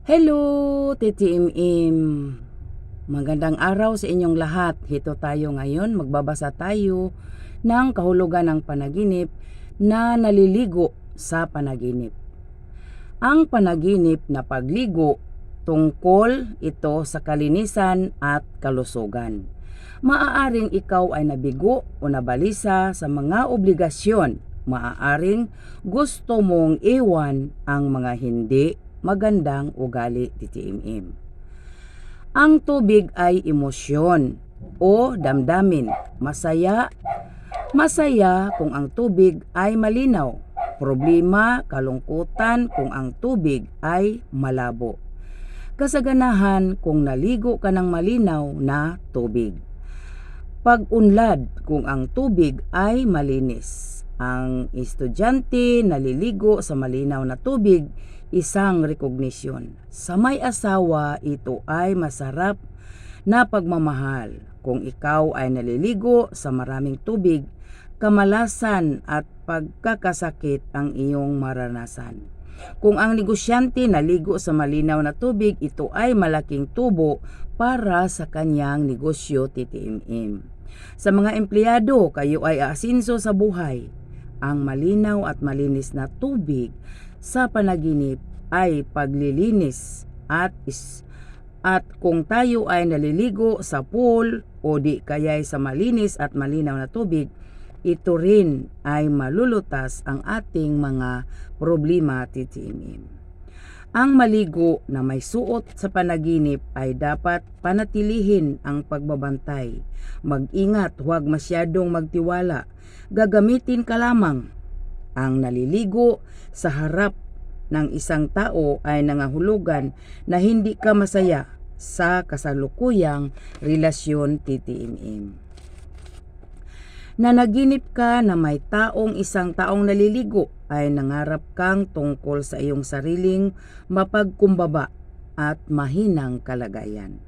Hello, Titi Im. Magandang araw sa inyong lahat. Hito tayo ngayon, magbabasa tayo ng kahulugan ng panaginip na naliligo sa panaginip. Ang panaginip na pagligo, tungkol ito sa kalinisan at kalusugan. Maaaring ikaw ay nabigo o nabalisa sa mga obligasyon. Maaaring gusto mong iwan ang mga hindi magandang ugali, Titi Im. Ang tubig ay emosyon o damdamin. Masaya kung ang tubig ay malinaw. Problema, kalungkutan kung ang tubig ay malabo. Kasaganahan kung naligo ka ng malinaw na tubig. Pag-unlad kung ang tubig ay malinis. Ang estudyante naliligo sa malinaw na tubig, isang rekognisyon. Sa may asawa, ito ay masarap na pagmamahal. Kung ikaw ay naliligo sa maraming tubig, kamalasan at pagkakasakit ang iyong maranasan. Kung ang negosyante naligo sa malinaw na tubig, ito ay malaking tubo para sa kanyang negosyo, Titi Im. Sa mga empleyado, kayo ay aasinso sa buhay. Ang malinaw at malinis na tubig sa panaginip ay paglilinis at kung tayo ay naliligo sa pool o di kaya'y sa malinis at malinaw na tubig, ito rin ay malulutas ang ating mga problema, Titi Im. Ang maligo na may suot sa panaginip ay dapat panatilihin ang pagbabantay. Mag-ingat, huwag masyadong magtiwala. Gagamitin ka lamang. Ang naliligo sa harap ng isang tao ay nangahulugan na hindi ka masaya sa kasalukuyang relasyon, Titi Im. Nanaginip ka na may isang taong naliligo ay nangarap kang tungkol sa iyong sariling mapagkumbaba at mahinang kalagayan.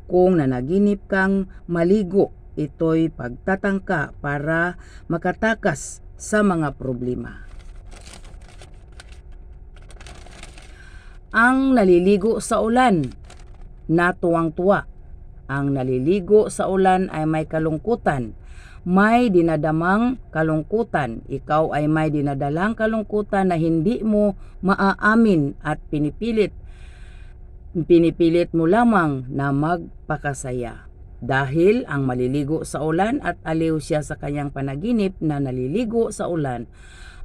Kung nanaginip kang maligo, ito'y pagtatangka para makatakas sa mga problema. Ang naliligo sa ulan, natuwang-tuwa. Ang naliligo sa ulan ay may kalungkutan. May dinadamang kalungkutan. Ikaw ay may dinadalang kalungkutan na hindi mo maaamin at pinipilit mo lamang na magpakasaya. Dahil ang maliligo sa ulan at aliw siya sa kanyang panaginip na naliligo sa ulan,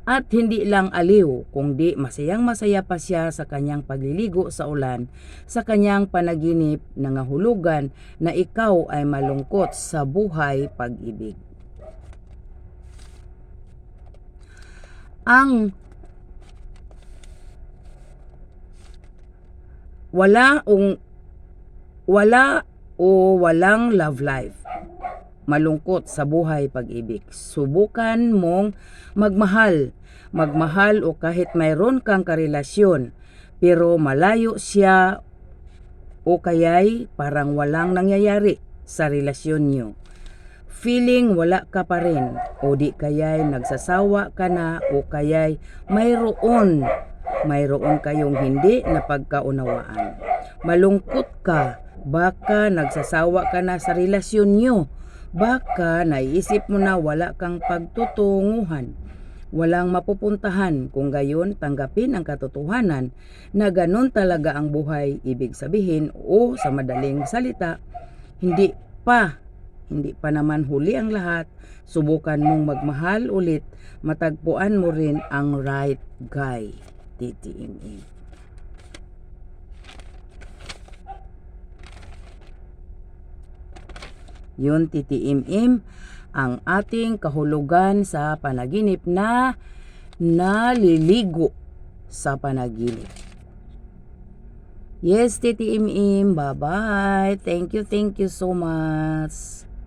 at hindi lang aliw, kundi masayang-masaya pa siya sa kanyang pagliligo sa ulan, sa kanyang panaginip nangahulugan na ikaw ay malungkot sa buhay pag-ibig. Ang walang love life. Malungkot sa buhay pag-ibig. Subukan mong magmahal o kahit mayroon kang karelasyon pero malayo siya o kaya'y parang walang nangyayari sa relasyon niyo. Feeling wala ka pa rin o di kaya'y nagsasawa ka na o kaya'y mayroon kayong hindi na pagkaunawaan. Malungkot ka, baka nagsasawa ka na sa relasyon niyo. Baka naiisip mo na wala kang pagtutunguhan, walang mapupuntahan. Kung gayon, tanggapin ang katotohanan na ganon talaga ang buhay. Ibig sabihin o sa madaling salita, hindi pa naman huli ang lahat. Subukan mong magmahal ulit, matagpuan mo rin ang right guy, Titi Im. Yun, Titi Im, ang ating kahulugan sa panaginip na naliligo sa panaginip. Yes, Titi Im, bye-bye. Thank you so much.